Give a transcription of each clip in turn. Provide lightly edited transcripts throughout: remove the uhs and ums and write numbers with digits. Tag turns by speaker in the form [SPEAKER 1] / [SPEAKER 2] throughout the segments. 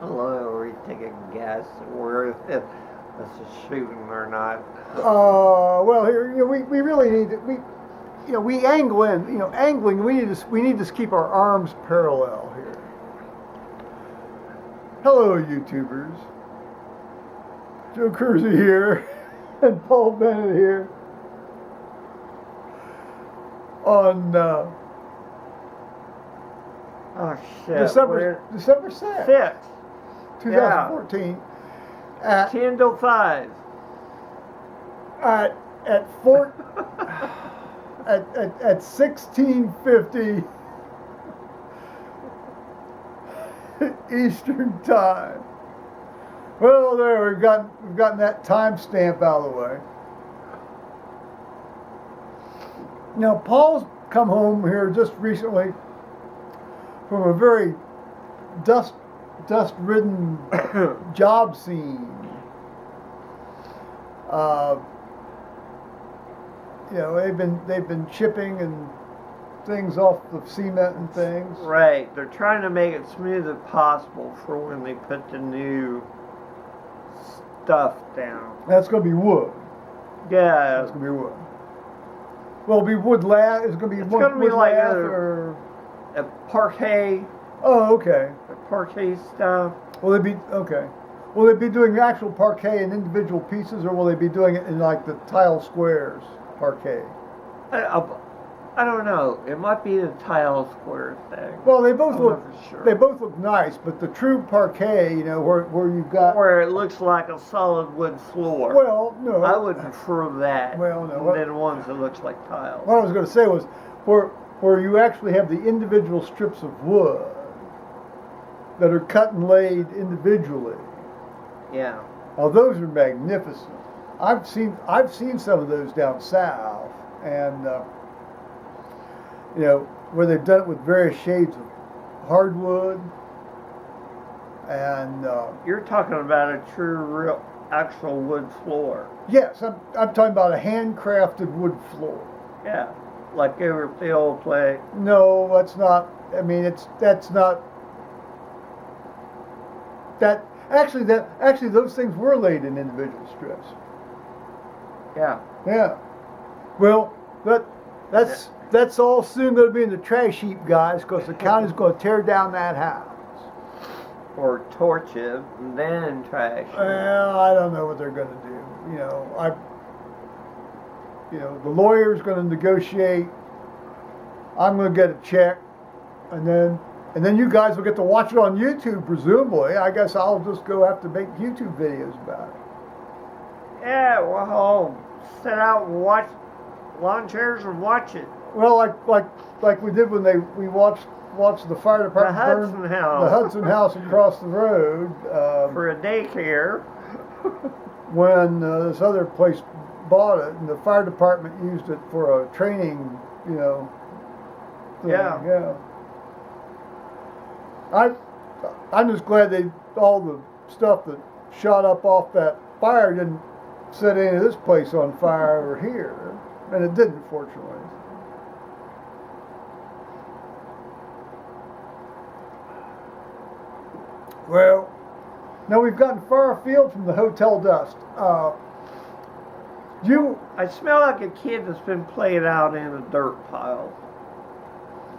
[SPEAKER 1] Hello, we take a guess where if this is shooting or not.
[SPEAKER 2] Well, here we really need to, we angle in. Angling. We need to keep our arms parallel here. Hello, YouTubers. Joe Kersey here, and Paul Bennett here. On
[SPEAKER 1] Oh shit!
[SPEAKER 2] December 6th, 2014, at
[SPEAKER 1] 10 to 5.
[SPEAKER 2] at Fort at 1650 Eastern Time. Well, there we've gotten that timestamp out of the way. Now, Paul's come home here just recently from a very dust-ridden job scene. They've been chipping and things off the cement and things.
[SPEAKER 1] Right, they're trying to make it smooth as possible for when they put the new stuff down.
[SPEAKER 2] That's going to be wood.
[SPEAKER 1] Yeah,
[SPEAKER 2] That's going to be wood. Well, it'll be wood lath. It's going to be
[SPEAKER 1] it's
[SPEAKER 2] wood,
[SPEAKER 1] going to be
[SPEAKER 2] wood
[SPEAKER 1] like
[SPEAKER 2] lath or.
[SPEAKER 1] a parquet.
[SPEAKER 2] Oh, okay.
[SPEAKER 1] The parquet stuff.
[SPEAKER 2] Will they be okay? Will they be doing actual parquet in individual pieces, or will they be doing it in like the tile squares parquet?
[SPEAKER 1] I don't know. It might be the tile square thing.
[SPEAKER 2] Well, they both
[SPEAKER 1] I'm
[SPEAKER 2] look.
[SPEAKER 1] not for sure.
[SPEAKER 2] They both look nice, but the true parquet, where you've got.
[SPEAKER 1] Where it looks like a solid wood floor.
[SPEAKER 2] Well, no.
[SPEAKER 1] I would prefer that
[SPEAKER 2] Well, no.
[SPEAKER 1] than ones that looks like tile.
[SPEAKER 2] What I was going to say was where you actually have the individual strips of wood that are cut and laid individually.
[SPEAKER 1] Yeah.
[SPEAKER 2] Oh, those are magnificent. I've seen some of those down south, and where they've done it with various shades of hardwood, and
[SPEAKER 1] You're talking about a true, real, actual wood floor.
[SPEAKER 2] yes, I'm talking about a handcrafted wood floor.
[SPEAKER 1] Yeah. Like over at the old place.
[SPEAKER 2] No, that's not. I mean, that's not. Actually, those things were laid in individual strips.
[SPEAKER 1] Yeah.
[SPEAKER 2] Yeah. Well, that's all soon going to be in the trash heap, guys, because the county's going to tear down that house.
[SPEAKER 1] Or torch it and then trash it.
[SPEAKER 2] Well, I don't know what they're going to do. The lawyer's going to negotiate. I'm going to get a check, and then you guys will get to watch it on YouTube, presumably. I guess I'll just go have to make YouTube videos about it.
[SPEAKER 1] Yeah, well, I'll sit out and watch lawn chairs and watch it.
[SPEAKER 2] Well, like we did when we watched the fire department
[SPEAKER 1] Hudson
[SPEAKER 2] burn
[SPEAKER 1] House.
[SPEAKER 2] the Hudson House across the road
[SPEAKER 1] For a daycare.
[SPEAKER 2] when this other place bought it, and the fire department used it for a training, thing.
[SPEAKER 1] Yeah.
[SPEAKER 2] I'm just glad all the stuff that shot up off that fire didn't set any of this place on fire over here, and it didn't, fortunately. Well, now we've gotten far afield from the hotel dust.
[SPEAKER 1] I smell like a kid that's been played out in a dirt pile.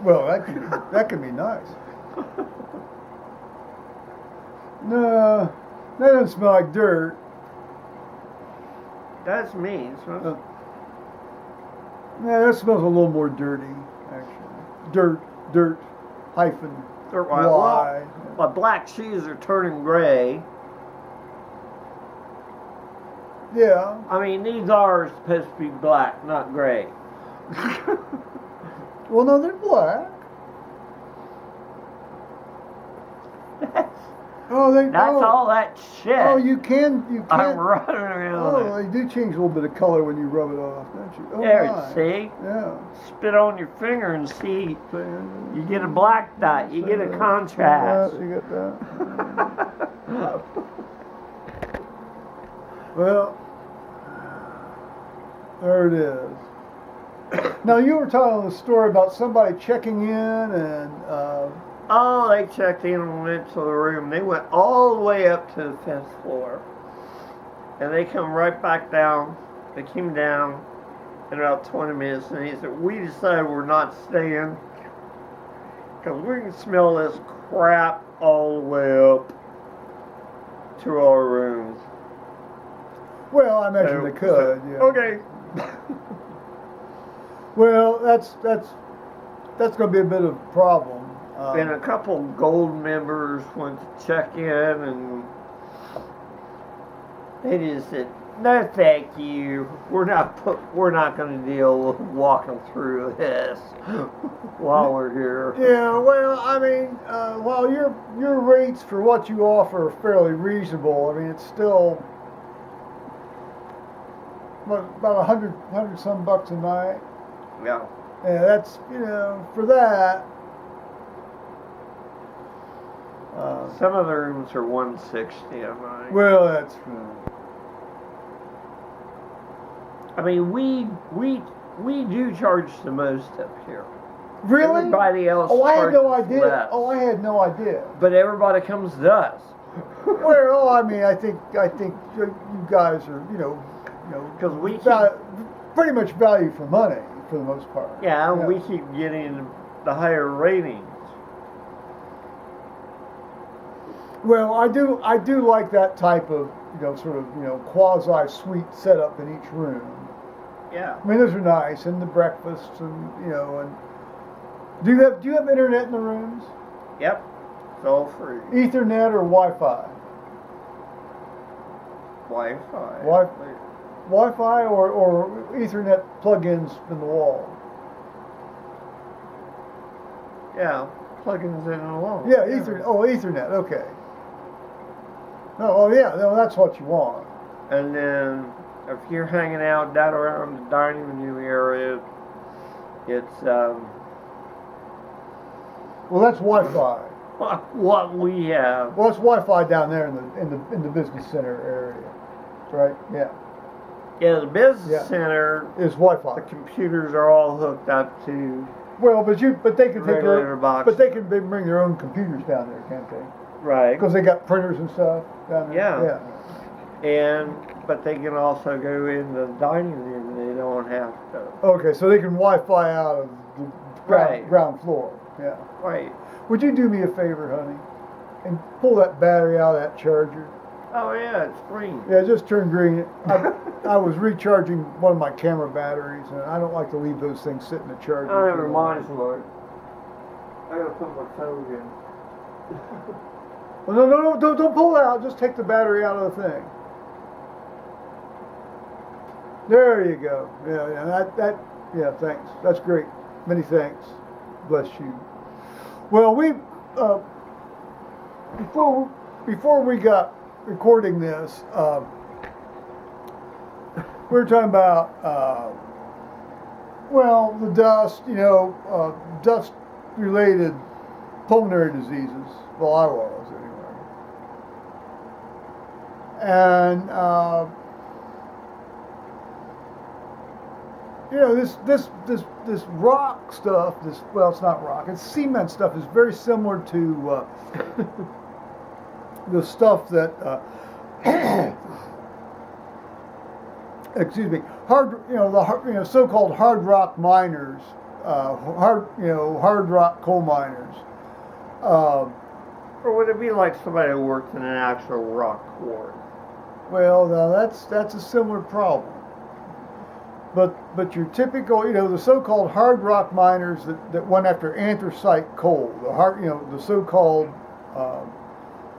[SPEAKER 2] Well, that could be nice. No, that doesn't smell like dirt.
[SPEAKER 1] That's me. So
[SPEAKER 2] Yeah, that smells a little more dirty, actually. Dirt, hyphen,
[SPEAKER 1] dirt
[SPEAKER 2] Y.
[SPEAKER 1] pile. Well, my black shoes are turning gray.
[SPEAKER 2] Yeah.
[SPEAKER 1] I mean, these are supposed to be black, not gray.
[SPEAKER 2] Well, no, they're black.
[SPEAKER 1] That's all that shit.
[SPEAKER 2] Oh, you can.
[SPEAKER 1] I'm running around.
[SPEAKER 2] Oh, they do change a little bit of color when you rub it off, don't you? Oh,
[SPEAKER 1] There,
[SPEAKER 2] my.
[SPEAKER 1] see?
[SPEAKER 2] Yeah.
[SPEAKER 1] Spit on your finger and see. You get a black dot. You get a contrast.
[SPEAKER 2] You get that. Well, there it is. Now, you were telling a story about somebody checking in and...
[SPEAKER 1] Oh, they checked in and went to the room. They went all the way up to the 5th floor. And they come right back down. They came down in about 20 minutes, and he said, we decided we're not staying because we can smell this crap all the way up to our rooms.
[SPEAKER 2] Well, I imagine they could. Yeah.
[SPEAKER 1] Okay.
[SPEAKER 2] Well, that's going to be a bit of a problem.
[SPEAKER 1] And a couple gold members went to check in, and they just said, "No, thank you. We're not going to deal with walking through this while we're here."
[SPEAKER 2] Yeah, well, I mean, while your rates for what you offer are fairly reasonable, I mean, it's still about 100 some bucks a night.
[SPEAKER 1] Yeah.
[SPEAKER 2] Yeah, that's, for that.
[SPEAKER 1] Some of the rooms are 160 a night.
[SPEAKER 2] Well, that's.
[SPEAKER 1] I mean, we do charge the most up here.
[SPEAKER 2] Really?
[SPEAKER 1] Everybody else
[SPEAKER 2] I had no
[SPEAKER 1] charges
[SPEAKER 2] idea.
[SPEAKER 1] less.
[SPEAKER 2] I had no idea.
[SPEAKER 1] But everybody comes to us.
[SPEAKER 2] Well, I mean, I think you guys are,
[SPEAKER 1] Because we keep,
[SPEAKER 2] pretty much value for money for the most part.
[SPEAKER 1] yeah, and we keep getting the higher ratings.
[SPEAKER 2] Well, I do like that type of, sort of, quasi suite setup in each room.
[SPEAKER 1] Yeah.
[SPEAKER 2] I mean, those are nice, and the breakfasts, and and do you have internet in the rooms?
[SPEAKER 1] Yep. It's all free.
[SPEAKER 2] Ethernet or Wi-Fi?
[SPEAKER 1] Wi-Fi.
[SPEAKER 2] Wi-Fi or Ethernet plugins in the wall?
[SPEAKER 1] Yeah. Plugins in the wall.
[SPEAKER 2] Yeah, Ethernet. Oh, Ethernet. Okay. Yeah. No, that's what you want.
[SPEAKER 1] And then if you're hanging out down around the dining room area, it's
[SPEAKER 2] Well, that's Wi-Fi.
[SPEAKER 1] what we have.
[SPEAKER 2] Well, it's Wi-Fi down there in the business center area, right? Yeah.
[SPEAKER 1] Yeah, the business center
[SPEAKER 2] is Wi-Fi.
[SPEAKER 1] The computers are all hooked up to.
[SPEAKER 2] Well, but they can take
[SPEAKER 1] regular boxes.
[SPEAKER 2] but they can bring their own computers down there, can't they?
[SPEAKER 1] Right.
[SPEAKER 2] Because they got printers and stuff down there.
[SPEAKER 1] Yeah. But they can also go in the dining room. They don't have to.
[SPEAKER 2] Okay, so they can Wi-Fi out of the ground floor. Yeah.
[SPEAKER 1] Right.
[SPEAKER 2] Would you do me a favor, honey, and pull that battery out of that charger?
[SPEAKER 1] Oh yeah, it's green.
[SPEAKER 2] Yeah, just turned green. I was recharging one of my camera batteries, and I don't like to leave those things sitting in the charger.
[SPEAKER 1] Oh, never mind, Lord. I gotta put my phone in.
[SPEAKER 2] Well, no, don't pull it out. Just take the battery out of the thing. There you go. Yeah, thanks. That's great. Many thanks. Bless you. Well, we before we got recording this, we were talking about the dust. Dust-related pulmonary diseases. Well, I was anyway. And this rock stuff. It's not rock. It's cement stuff. Is very similar to the stuff that. Excuse me. The so-called hard rock miners, hard rock coal miners.
[SPEAKER 1] Or would it be like somebody who worked in an actual rock quarry?
[SPEAKER 2] Well, now that's a similar problem. But your typical, the so-called hard rock miners that went after anthracite coal, the so-called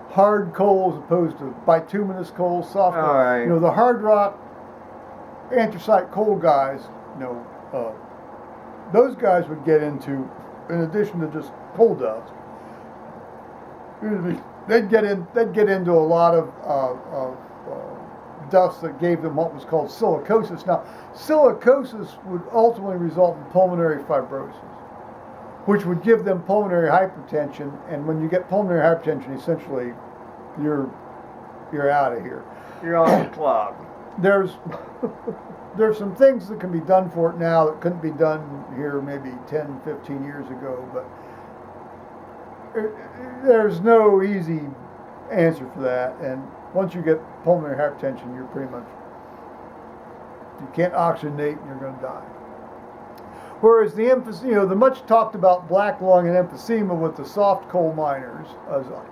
[SPEAKER 2] hard coal as opposed to bituminous coal, soft coal.
[SPEAKER 1] All right.
[SPEAKER 2] The hard rock anthracite coal guys, those guys would get into, in addition to just coal dust, they'd get into a lot of dust that gave them what was called silicosis. Now, silicosis would ultimately result in pulmonary fibrosis, which would give them pulmonary hypertension. And when you get pulmonary hypertension, essentially, you're out of here.
[SPEAKER 1] You're on the clock.
[SPEAKER 2] There's some things that can be done for it now that couldn't be done here maybe 10, 15 years ago, but there's no easy answer for that. And once you get pulmonary hypertension, you're pretty much, you can't oxygenate and you're going to die. Whereas the much talked about black lung and emphysema with the soft coal miners,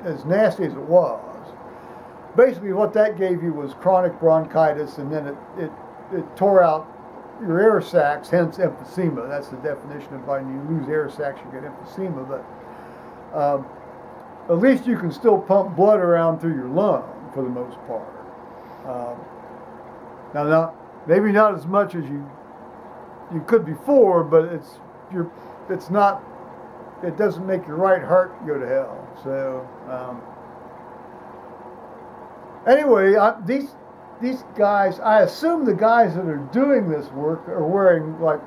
[SPEAKER 2] as nasty as it was, basically what that gave you was chronic bronchitis, and then it tore out your air sacs, hence emphysema. That's the definition of when you lose air sacs, you get emphysema. But at least you can still pump blood around through your lung for the most part. Now, maybe not as much as you could before, but it's not. It doesn't make your right heart go to hell. So anyway, these guys, I assume the guys that are doing this work are wearing like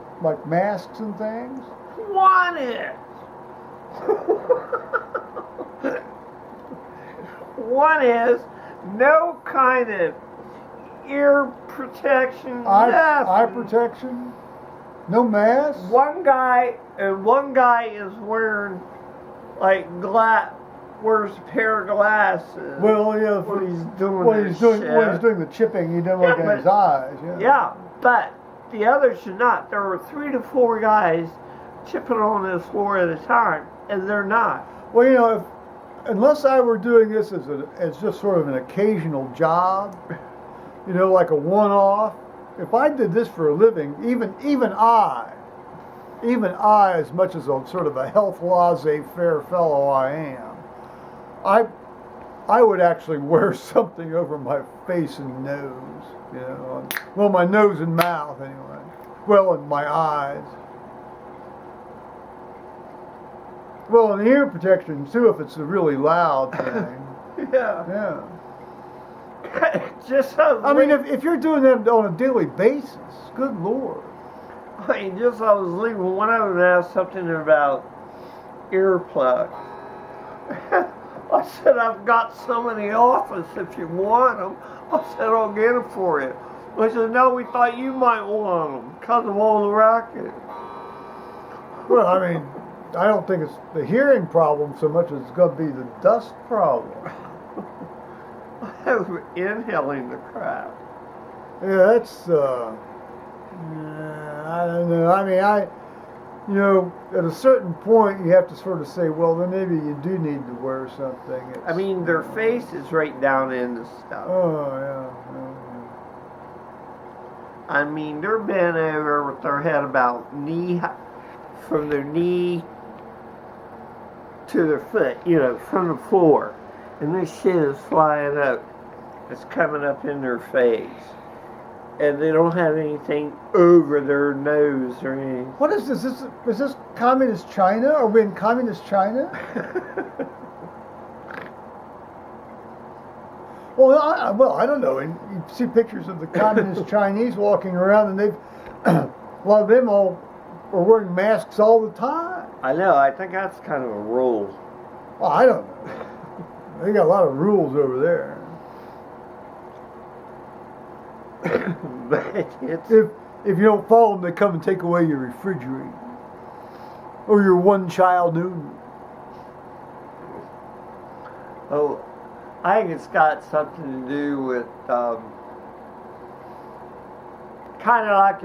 [SPEAKER 2] masks and things.
[SPEAKER 1] One is. One is no kind of ear protection.
[SPEAKER 2] Eye protection. No mask.
[SPEAKER 1] One guy is wearing wears a pair of glasses.
[SPEAKER 2] Well, yeah,
[SPEAKER 1] when he's doing
[SPEAKER 2] when he's doing the chipping, he doesn't look at his eyes. Yeah.
[SPEAKER 1] Yeah, but the others should not. There were 3 to 4 guys chipping on this floor at a time, and they're not.
[SPEAKER 2] Well, unless I were doing this as just sort of an occasional job, like a one-off. If I did this for a living, even I, as much as a sort of a health laissez-faire fellow I am, I would actually wear something over my face and nose, well, my nose and mouth anyway, well, and my eyes. Well, and ear protection too, if it's a really loud thing.
[SPEAKER 1] Yeah.
[SPEAKER 2] If you're doing that on a daily basis, good Lord.
[SPEAKER 1] I was leaving one of them asked something about earplugs. I said, I've got some in the office if you want them. I said, I'll get them for you. I said, no, we thought you might want them because of all the racket.
[SPEAKER 2] Well, I don't think it's the hearing problem so much as it's going to be the dust problem.
[SPEAKER 1] I was inhaling the crap.
[SPEAKER 2] Yeah, that's, I don't know. At a certain point, you have to sort of say, well, then maybe you do need to wear something.
[SPEAKER 1] Their face is right down in the stuff.
[SPEAKER 2] Oh, yeah.
[SPEAKER 1] They're bent over with their head about from their knee to their foot, from the floor. And this shit is flying up. It's coming up in their face. And they don't have anything over their nose or anything.
[SPEAKER 2] What is this? Is this communist China? Are we in communist China? Well, I don't know. And you see pictures of the communist Chinese walking around, and a lot of them all are wearing masks all the time.
[SPEAKER 1] I know. I think that's kind of a rule.
[SPEAKER 2] Well, I don't know. They got a lot of rules over there.
[SPEAKER 1] But
[SPEAKER 2] if you don't follow them, they come and take away your refrigerator or your one-child noodle.
[SPEAKER 1] Oh, I think it's got something to do with kind of like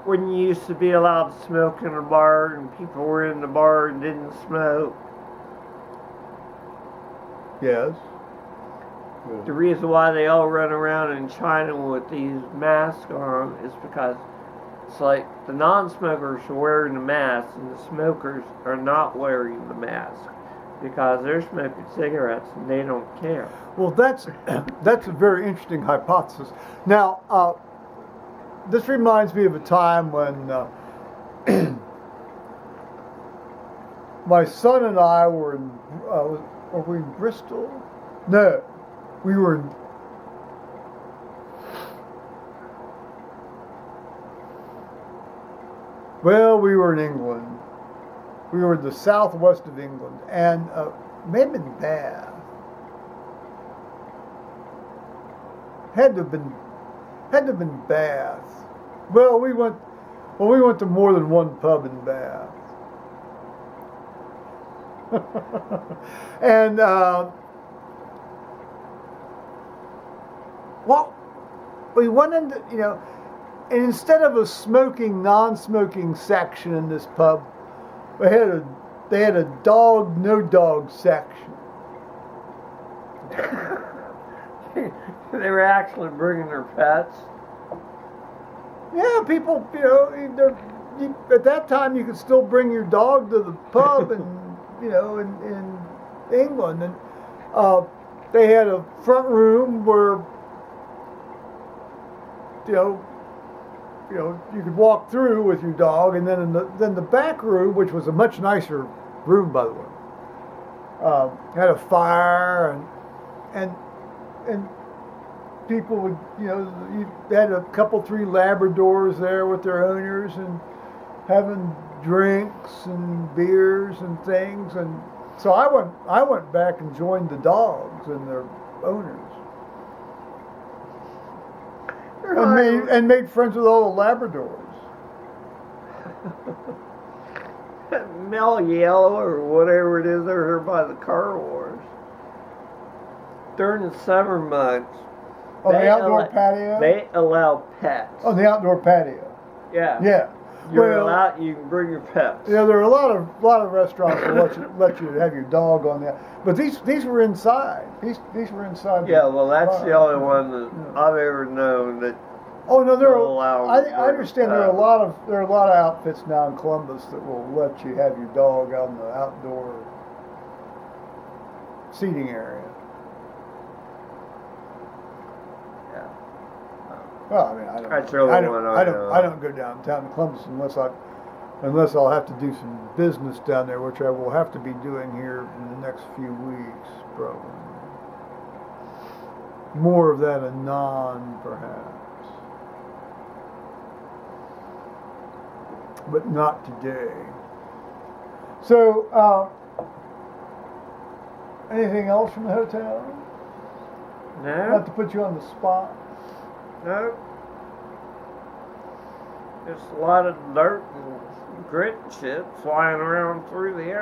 [SPEAKER 1] when you used to be allowed to smoke in a bar and people were in the bar and didn't smoke.
[SPEAKER 2] Yes.
[SPEAKER 1] The reason why they all run around in China with these masks on is because it's like the non-smokers are wearing the mask and the smokers are not wearing the mask because they're smoking cigarettes and they don't care.
[SPEAKER 2] Well, that's a very interesting hypothesis. Now, this reminds me of a time when my son and I were we in Bristol? No. We were in... Well, we were in England. We were in the southwest of England, and maybe in Bath. Had to have been Bath. Well, we went to more than one pub in Bath. And well, we went into, and instead of a smoking, non-smoking section in this pub, they had a dog, no dog section.
[SPEAKER 1] They were actually bringing their pets.
[SPEAKER 2] Yeah, people, at that time you could still bring your dog to the pub, and in England, and they had a front room where you could walk through with your dog, and then then the back room, which was a much nicer room, by the way, had a fire, and people would, you had a couple, 3 Labradors there with their owners and having drinks and beers and things, and so I went back and joined the dogs and their owners. And made friends with all the Labradors.
[SPEAKER 1] Mel Yellow or whatever it is over here by the car wars. During the summer months.
[SPEAKER 2] On the outdoor patio?
[SPEAKER 1] They allow pets.
[SPEAKER 2] On the outdoor patio.
[SPEAKER 1] Yeah.
[SPEAKER 2] Yeah.
[SPEAKER 1] You're allowed. You can bring your pets.
[SPEAKER 2] Yeah, there are a lot of restaurants that let you have your dog on there, but these were inside. These were inside.
[SPEAKER 1] Yeah, well, that's the only one that I've ever known that.
[SPEAKER 2] Oh no, there
[SPEAKER 1] will
[SPEAKER 2] are.
[SPEAKER 1] allow
[SPEAKER 2] I understand there are a lot of outfits now in Columbus that will let you have your dog on the outdoor seating area. Well, I mean, I don't go downtown to Columbus unless I'll have to do some business down there, which I will have to be doing here in the next few weeks, probably. More of that anon, perhaps, but not today. So, anything else from the hotel?
[SPEAKER 1] No.
[SPEAKER 2] Not to put you on the spot.
[SPEAKER 1] No. Just a lot of dirt and grit and shit flying around through the air.